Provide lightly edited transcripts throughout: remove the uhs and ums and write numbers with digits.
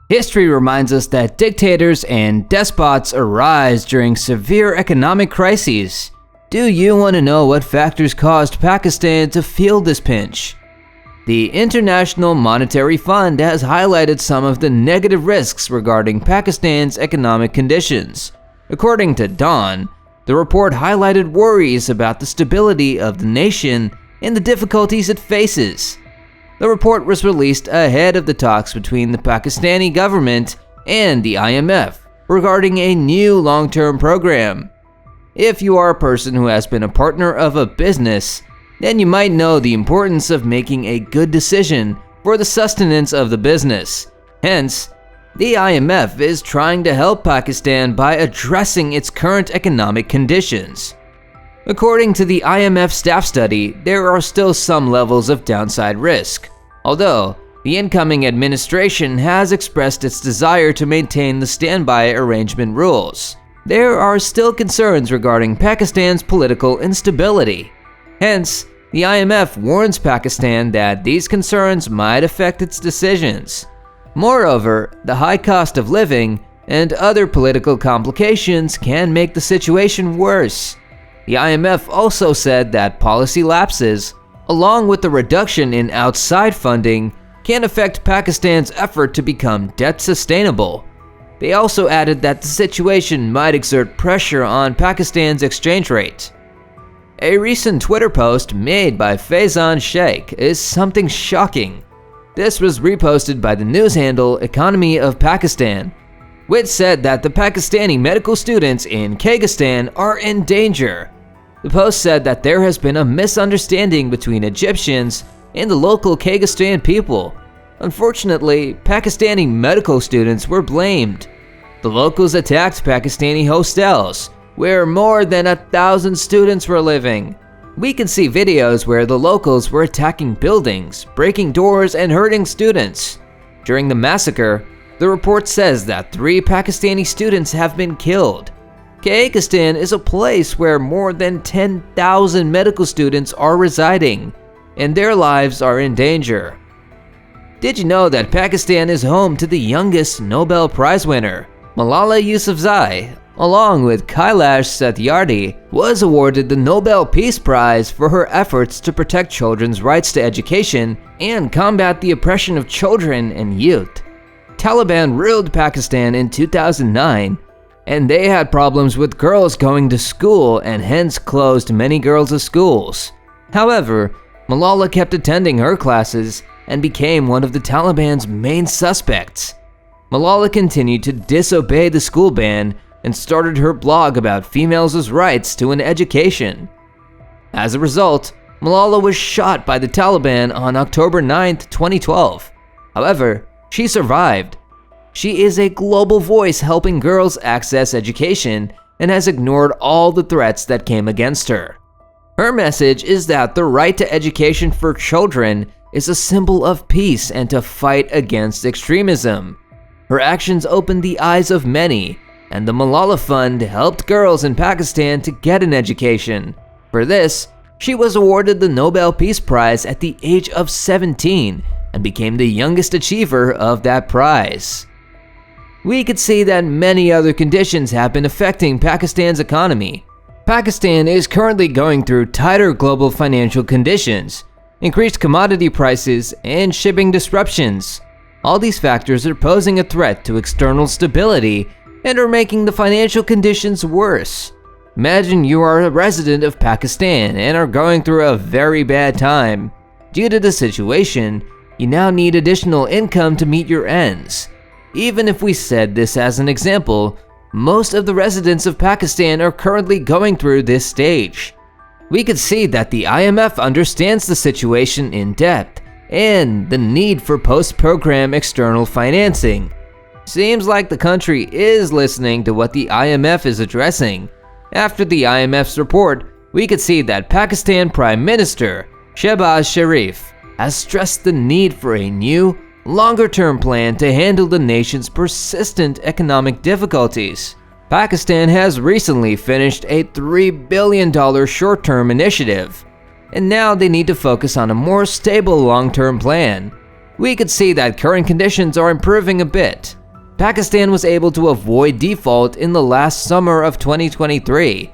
History reminds us that dictators and despots arise during severe economic crises. Do you want to know what factors caused Pakistan to feel this pinch? The International Monetary Fund has highlighted some of the negative risks regarding Pakistan's economic conditions. According to Dawn, the report highlighted worries about the stability of the nation and the difficulties it faces. The report was released ahead of the talks between the Pakistani government and the IMF regarding a new long-term program. If you are a person who has been a partner of a business, then you might know the importance of making a good decision for the sustenance of the business. Hence, the IMF is trying to help Pakistan by addressing its current economic conditions. According to the IMF staff study, there are still some levels of downside risk, although the incoming administration has expressed its desire to maintain the standby arrangement rules. There are still concerns regarding Pakistan's political instability. Hence, the IMF warns Pakistan that these concerns might affect its decisions. Moreover, the high cost of living and other political complications can make the situation worse. The IMF also said that policy lapses, along with the reduction in outside funding, can affect Pakistan's effort to become debt sustainable. They also added that the situation might exert pressure on Pakistan's exchange rate. A recent Twitter post made by Faizan Sheikh is something shocking. This was reposted by the news handle Economy of Pakistan, which said that the Pakistani medical students in Kyrgyzstan are in danger. The post said that there has been a misunderstanding between Egyptians and the local Kyrgyzstan people. Unfortunately, Pakistani medical students were blamed. The locals attacked Pakistani hostels, where more than 1,000 students were living. We can see videos where the locals were attacking buildings, breaking doors, and hurting students. During the massacre, the report says that 3 Pakistani students have been killed. Kyrgyzstan is a place where more than 10,000 medical students are residing, and their lives are in danger. Did you know that Pakistan is home to the youngest Nobel Prize winner? Malala Yousafzai, along with Kailash Satyarthi, was awarded the Nobel Peace Prize for her efforts to protect children's rights to education and combat the oppression of children and youth. Taliban ruled Pakistan in 2009, and they had problems with girls going to school and hence closed many girls' schools. However, Malala kept attending her classes and became one of the Taliban's main suspects. Malala continued to disobey the school ban and started her blog about females' rights to an education. As a result, Malala was shot by the Taliban on October 9, 2012. However, she survived. She is a global voice helping girls access education and has ignored all the threats that came against her. Her message is that the right to education for children is a symbol of peace and to fight against extremism. Her actions opened the eyes of many, and the Malala Fund helped girls in Pakistan to get an education. For this, she was awarded the Nobel Peace Prize at the age of 17 and became the youngest achiever of that prize. We could see that many other conditions have been affecting Pakistan's economy. Pakistan is currently going through tighter global financial conditions, increased commodity prices, and shipping disruptions. All these factors are posing a threat to external stability and are making the financial conditions worse. Imagine you are a resident of Pakistan and are going through a very bad time. Due to the situation, you now need additional income to meet your ends. Even if we said this as an example, most of the residents of Pakistan are currently going through this stage. We could see that the IMF understands the situation in depth and the need for post-program external financing. Seems like the country is listening to what the IMF is addressing. After the IMF's report, we could see that Pakistan Prime Minister Shehbaz Sharif has stressed the need for a new, longer-term plan to handle the nation's persistent economic difficulties. Pakistan has recently finished a $3 billion short-term initiative, and now they need to focus on a more stable long-term plan. we could see that current conditions are improving a bit. Pakistan was able to avoid default in the last summer of 2023,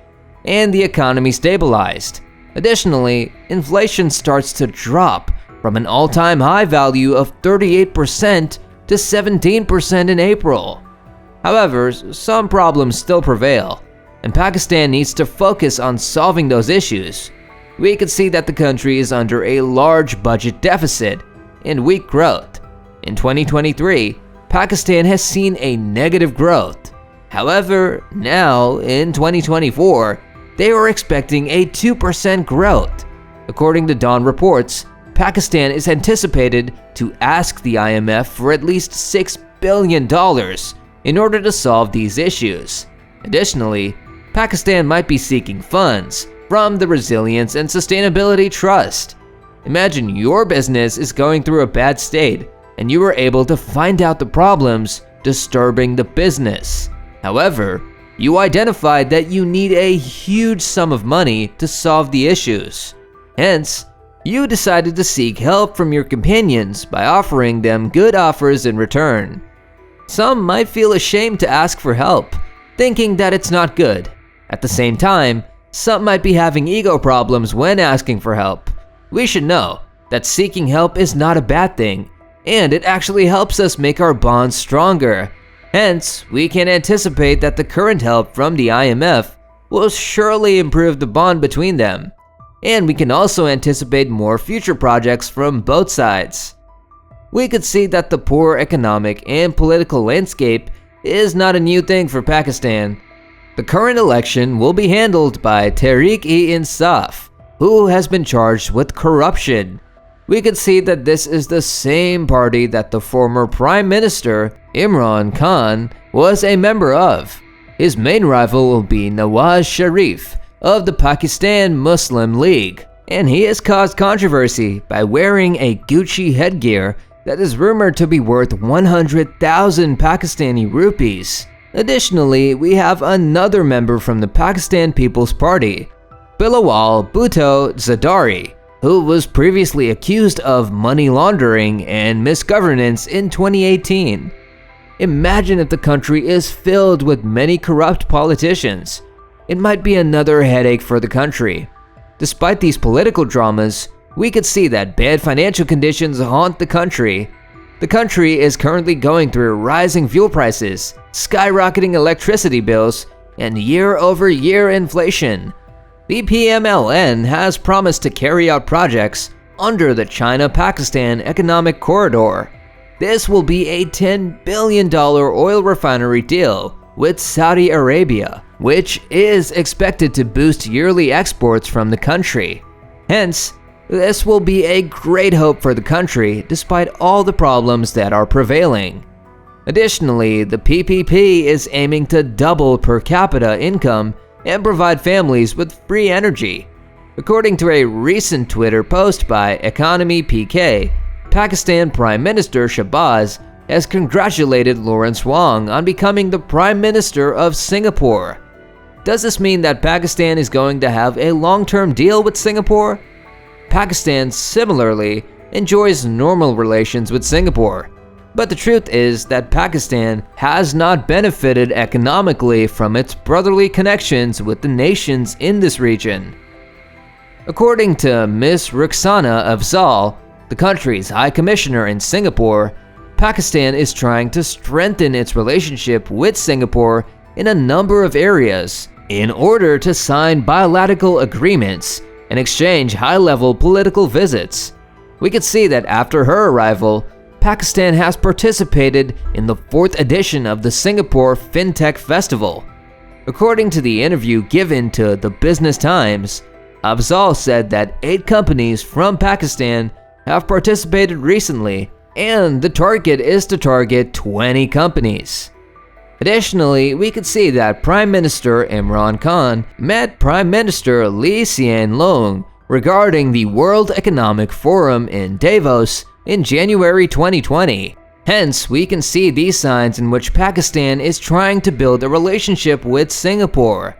and the economy stabilized. Additionally, inflation starts to drop from an all-time high value of 38% to 17% in April. However, some problems still prevail, and Pakistan needs to focus on solving those issues. We could see that the country is under a large budget deficit and weak growth. In 2023, Pakistan has seen a negative growth. However, now in 2024, they are expecting a 2% growth. According to Dawn reports, Pakistan is anticipated to ask the IMF for at least $6 billion in order to solve these issues. Additionally, Pakistan might be seeking funds from the Resilience and Sustainability Trust. Imagine your business is going through a bad state and you were able to find out the problems disturbing the business. However, you identified that you need a huge sum of money to solve the issues. Hence, you decided to seek help from your companions by offering them good offers in return. Some might feel ashamed to ask for help, thinking that it's not good. At the same time, some might be having ego problems when asking for help. We should know that seeking help is not a bad thing, and it actually helps us make our bonds stronger. Hence, we can anticipate that the current help from the IMF will surely improve the bond between them. And we can also anticipate more future projects from both sides. We could see that the poor economic and political landscape is not a new thing for Pakistan. The current election will be handled by Tehreek-e-Insaf, who has been charged with corruption. We could see that this is the same party that the former Prime Minister Imran Khan was a member of. His main rival will be Nawaz Sharif of the Pakistan Muslim League, and he has caused controversy by wearing a Gucci headgear that is rumored to be worth 100,000 Pakistani rupees. Additionally, we have another member from the Pakistan People's Party, Bilawal Bhutto Zardari, who was previously accused of money laundering and misgovernance in 2018. Imagine if the country is filled with many corrupt politicians. It might be another headache for the country. Despite these political dramas, we could see that bad financial conditions haunt the country. The country is currently going through rising fuel prices, skyrocketing electricity bills, and year-over-year inflation. The PMLN has promised to carry out projects under the China-Pakistan Economic Corridor. This will be a $10 billion oil refinery deal with Saudi Arabia, which is expected to boost yearly exports from the country. Hence, this will be a great hope for the country despite all the problems that are prevailing. Additionally, the PPP is aiming to double per capita income and provide families with free energy. According to a recent Twitter post by Economy PK, Pakistan Prime Minister Shahbaz has congratulated Lawrence Wong on becoming the Prime Minister of Singapore. Does this mean that Pakistan is going to have a long-term deal with Singapore? Pakistan similarly enjoys normal relations with Singapore, but the truth is that Pakistan has not benefited economically from its brotherly connections with the nations in this region. According to Ms. Rukhsana Afzal, the country's High Commissioner in Singapore, Pakistan is trying to strengthen its relationship with Singapore in a number of areas in order to sign bilateral agreements and exchange high-level political visits. We could see that after her arrival, Pakistan has participated in the 4th edition of the Singapore FinTech Festival. According to the interview given to the Business Times, Afzal said that 8 companies from Pakistan have participated recently, and the target is to target 20 companies. Additionally, we could see that Prime Minister Imran Khan met Prime Minister Lee Hsien Loong regarding the World Economic Forum in Davos in January 2020. Hence, we can see these signs in which Pakistan is trying to build a relationship with Singapore.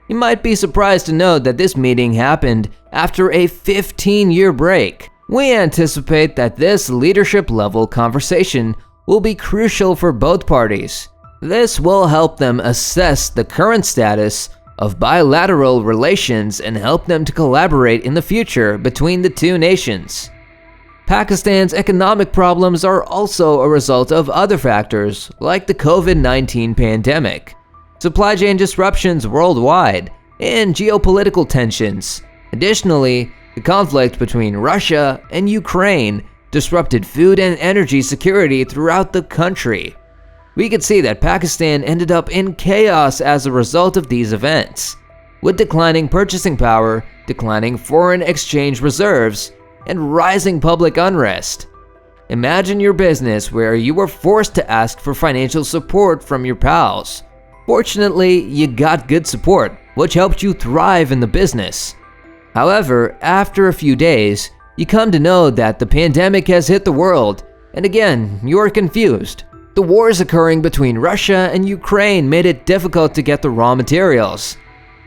You might be surprised to know that this meeting happened after a 15-year break. We anticipate that this leadership-level conversation will be crucial for both parties. This will help them assess the current status of bilateral relations and help them to collaborate in the future between the two nations. Pakistan's economic problems are also a result of other factors like the COVID-19 pandemic, supply chain disruptions worldwide, and geopolitical tensions. Additionally, the conflict between Russia and Ukraine disrupted food and energy security throughout the country. We could see that Pakistan ended up in chaos as a result of these events, with declining purchasing power, declining foreign exchange reserves, and rising public unrest. Imagine your business where you were forced to ask for financial support from your pals. Fortunately, you got good support, which helped you thrive in the business. However, after a few days, you come to know that the pandemic has hit the world, and again, you're confused. The wars occurring between Russia and Ukraine made it difficult to get the raw materials.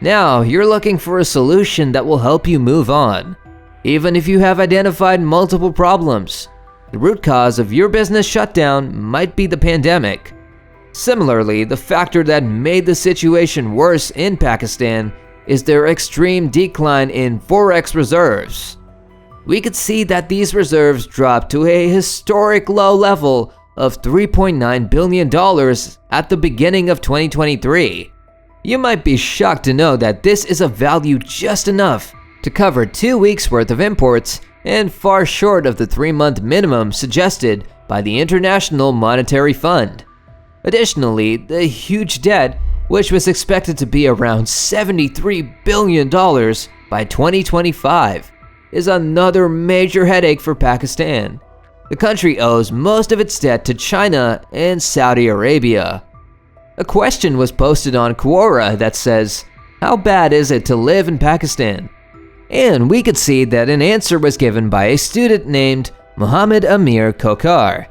Now, you're looking for a solution that will help you move on. Even if you have identified multiple problems, the root cause of your business shutdown might be the pandemic. Similarly, the factor that made the situation worse in Pakistan is their extreme decline in forex reserves. We could see that these reserves dropped to a historic low level of $3.9 billion at the beginning of 2023. You might be shocked to know that this is a value just enough to cover 2 weeks worth of imports and far short of the 3-month minimum suggested by the International Monetary Fund. Additionally, the huge debt, which was expected to be around $73 billion by 2025, is another major headache for Pakistan. The country owes most of its debt to China and Saudi Arabia. A question was posted on Quora that says, "How bad is it to live in Pakistan?" And we could see that an answer was given by a student named Muhammad Amir Kokar.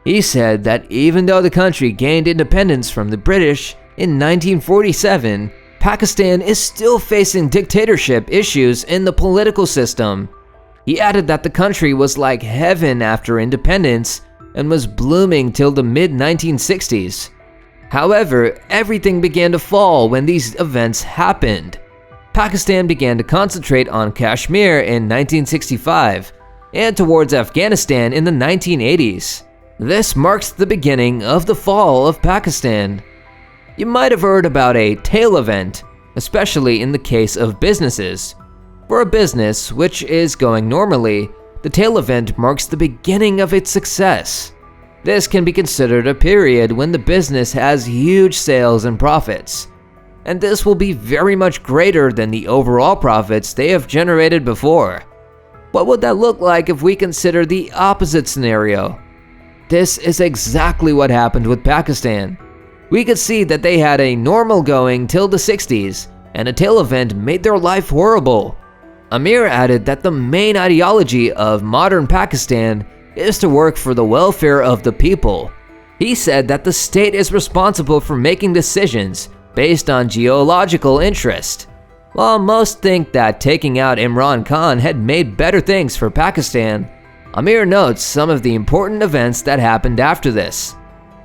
He said that even though the country gained independence from the British in 1947, Pakistan is still facing dictatorship issues in the political system. He added that the country was like heaven after independence and was blooming till the mid-1960s. However, everything began to fall when these events happened. Pakistan began to concentrate on Kashmir in 1965 and towards Afghanistan in the 1980s. This marks the beginning of the fall of Pakistan. You might have heard about a tail event, especially in the case of businesses. For a business which is going normally, the tail event marks the beginning of its success. This can be considered a period when the business has huge sales and profits, and this will be very much greater than the overall profits they have generated before. What would that look like if we consider the opposite scenario? This is exactly what happened with Pakistan. We could see that they had a normal going till the 60s, and a tail event made their life horrible. Amir added that the main ideology of modern Pakistan is to work for the welfare of the people. He said that the state is responsible for making decisions based on geological interest. While most think that taking out Imran Khan had made better things for Pakistan, Amir notes some of the important events that happened after this.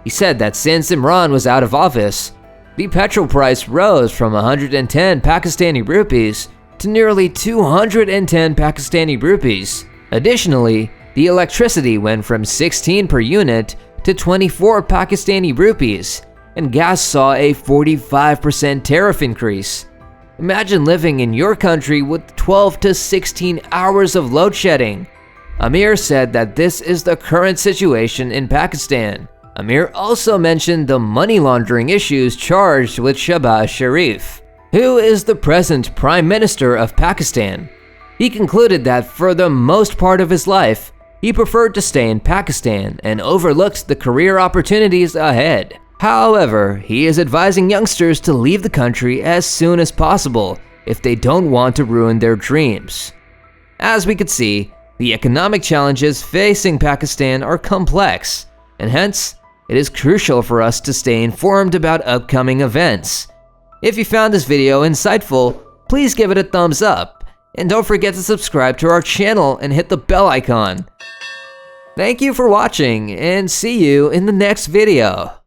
He said that since Imran was out of office, the petrol price rose from 110 Pakistani rupees to nearly 210 Pakistani rupees. Additionally, the electricity went from 16 per unit to 24 Pakistani rupees, and gas saw a 45% tariff increase. Imagine living in your country with 12 to 16 hours of load shedding. Amir said that this is the current situation in Pakistan. Amir also mentioned the money laundering issues charged with Shehbaz Sharif, who is the present Prime Minister of Pakistan. He concluded that for the most part of his life, he preferred to stay in Pakistan and overlooked the career opportunities ahead. However, he is advising youngsters to leave the country as soon as possible if they don't want to ruin their dreams. As we could see, the economic challenges facing Pakistan are complex, and hence, it is crucial for us to stay informed about upcoming events. If you found this video insightful, please give it a thumbs up, And don't forget to subscribe to our channel and hit the bell icon. Thank you for watching, and see you in the next video.